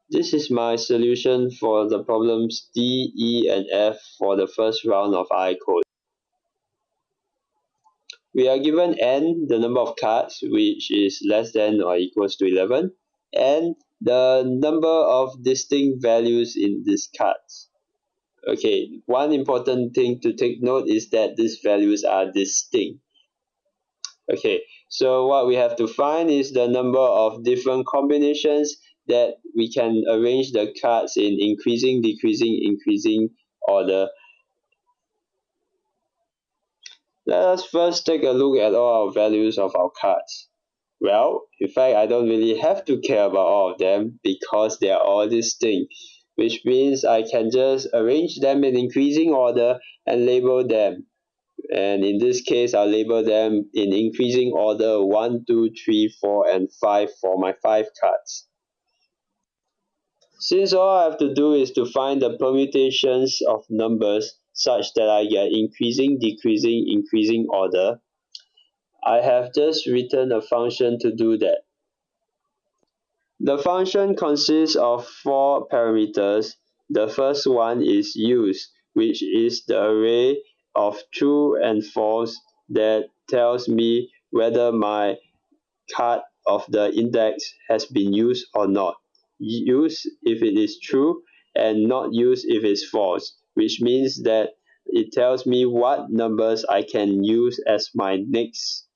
This is my solution for the problems D, E, and F for the first round of ICode. We are given n, the number of cards, which is less than or equals to 11, and the number of distinct values in these cards. Okay, one important thing to take note is that these values are distinct. Okay, so what we have to find is the number of different combinations that we can arrange the cards in increasing, decreasing, increasing order. Let us first take a look at all our values of our cards. Well, in fact, I don't really have to care about all of them because they are all distinct, which means I can just arrange them in increasing order and label them. And in this case, I'll label them in increasing order 1, 2, 3, 4, and 5 for my 5 cards. Since all I have to do is to find the permutations of numbers such that I get increasing, decreasing, increasing order, I have just written a function to do that. The function consists of 4 parameters. The first one is use, which is the array of true and false that tells me whether my card of the index has been used or not. Use if it is true and not used if it's false, which means that it tells me what numbers I can use as my next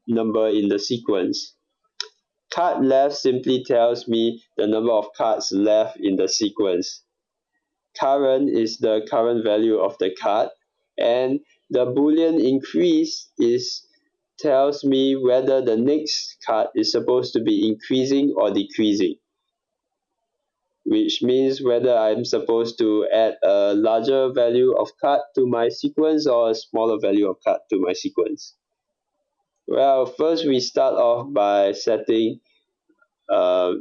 number in the sequence. Card left simply tells me the number of cards left in the sequence. Current is the current value of the card, and the Boolean increase tells me whether the next card is supposed to be increasing or decreasing, which means whether I'm supposed to add a larger value of card to my sequence or a smaller value of card to my sequence. Well, first we start off by setting uh,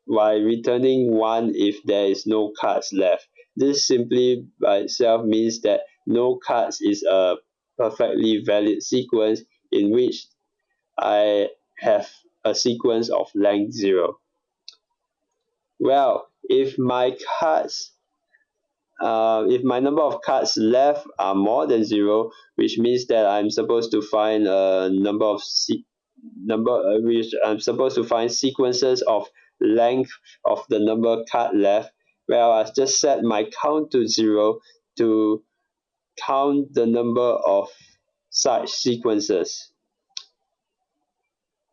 by returning 1 if there is no cards left. This simply by itself means that no cards is a perfectly valid sequence in which I have a sequence of length 0. Well, if my number of cards left are more than 0, which means that I'm supposed to find a which I'm supposed to find sequences of length of the number card left. Well, I just set my count to 0 to count the number of such sequences.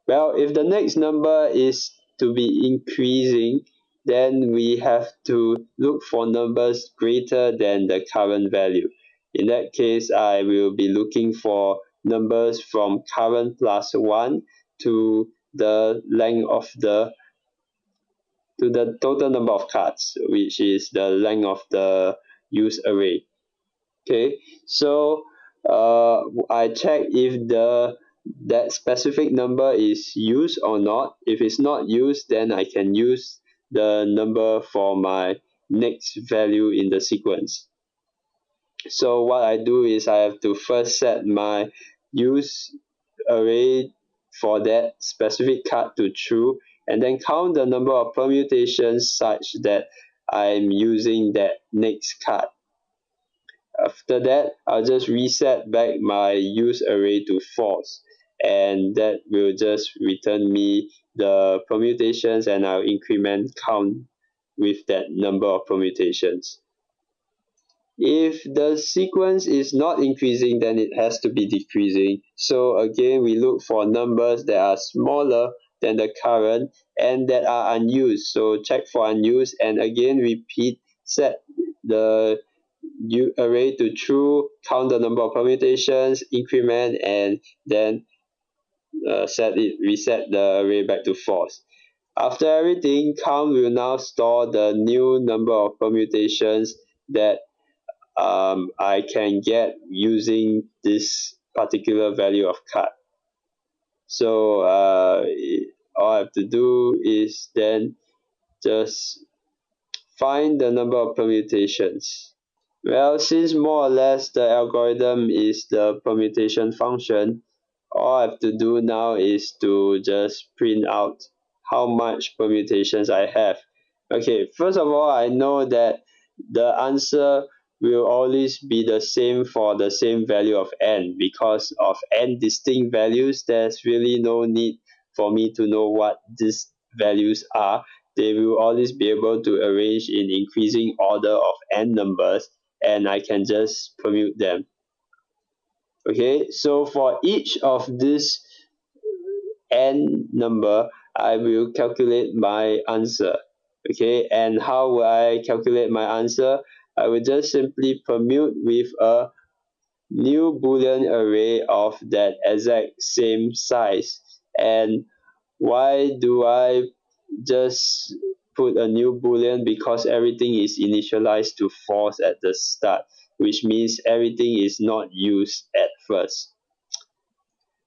Well, if the next number is to be increasing, then we have to look for numbers greater than the current value. In that case, I will be looking for numbers from current plus 1 to the length of to the total number of cards, which is the length of the use array. Okay, so I check if that specific number is used or not. If it's not used, then I can use the number for my next value in the sequence. So what I do is I have to first set my use array for that specific card to true, and then count the number of permutations such that I'm using that next card. After that, I'll just reset back my use array to false, and that will just return me the permutations, and I'll increment count with that number of permutations. If the sequence is not increasing, then it has to be decreasing. So again, we look for numbers that are smaller than the current and that are unused. So check for unused, and again repeat, set the array to true, count the number of permutations, increment, and then reset the array back to false. After everything, count will now store the new number of permutations that I can get using this particular value of card. So all I have to do is then just find the number of permutations. Well, since more or less the algorithm is the permutation function, all I have to do now is to just print out how much permutations I have. Okay, first of all, I know that the answer will always be the same for the same value of n. Because of n distinct values, there's really no need for me to know what these values are. They will always be able to arrange in increasing order of n numbers, and I can just permute them. Okay, so for each of these n number, I will calculate my answer. Okay, and how will I calculate my answer? I will just simply permute with a new Boolean array of that exact same size. And why do I just put a new Boolean? Because everything is initialized to false at the start, which means everything is not used at first.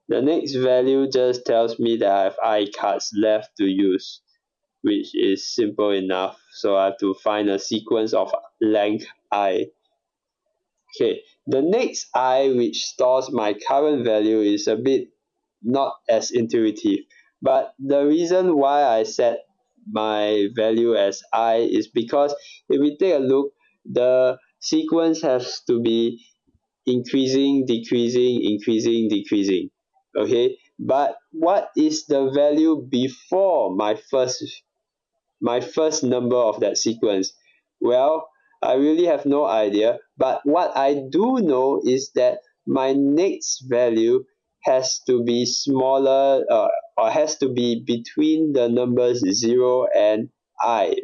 The next value just tells me that I have I cards left to use, which is simple enough. So I have to find a sequence of length I. Okay, the next I, which stores my current value, is a bit not as intuitive. But the reason why I set my value as I is because if we take a look, the sequence has to be increasing, decreasing, increasing, decreasing. Okay, but what is the value before my first number of that sequence? Well, I really have no idea, but what I do know is that my next value has to be smaller, or has to be between the numbers 0 and I,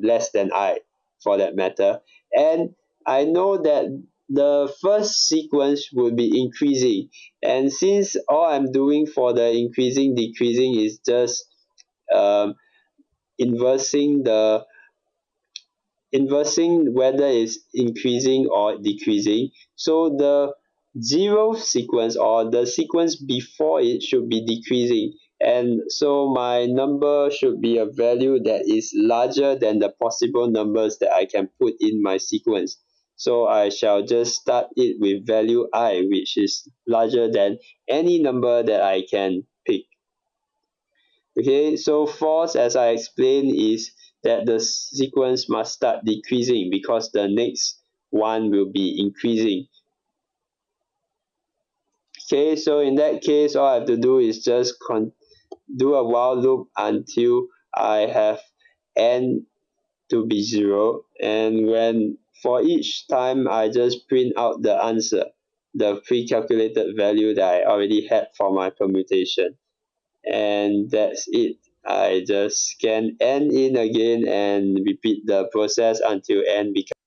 less than I for that matter. And I know that the first sequence will be increasing, and since all I'm doing for the increasing decreasing is just um, inversing the inversing whether it's increasing or decreasing. So the zero sequence, or the sequence before it, should be decreasing, and so my number should be a value that is larger than the possible numbers that I can put in my sequence. So I shall just start it with value I, which is larger than any number that I can pick. Okay, so false, as I explained, is that the sequence must start decreasing because the next one will be increasing. Okay, so in that case, all I have to do is just do a while loop until I have n to be 0, and when for each time I just print out the answer, the pre-calculated value that I already had for my permutation. And that's it. I just scan n in again and repeat the process until n becomes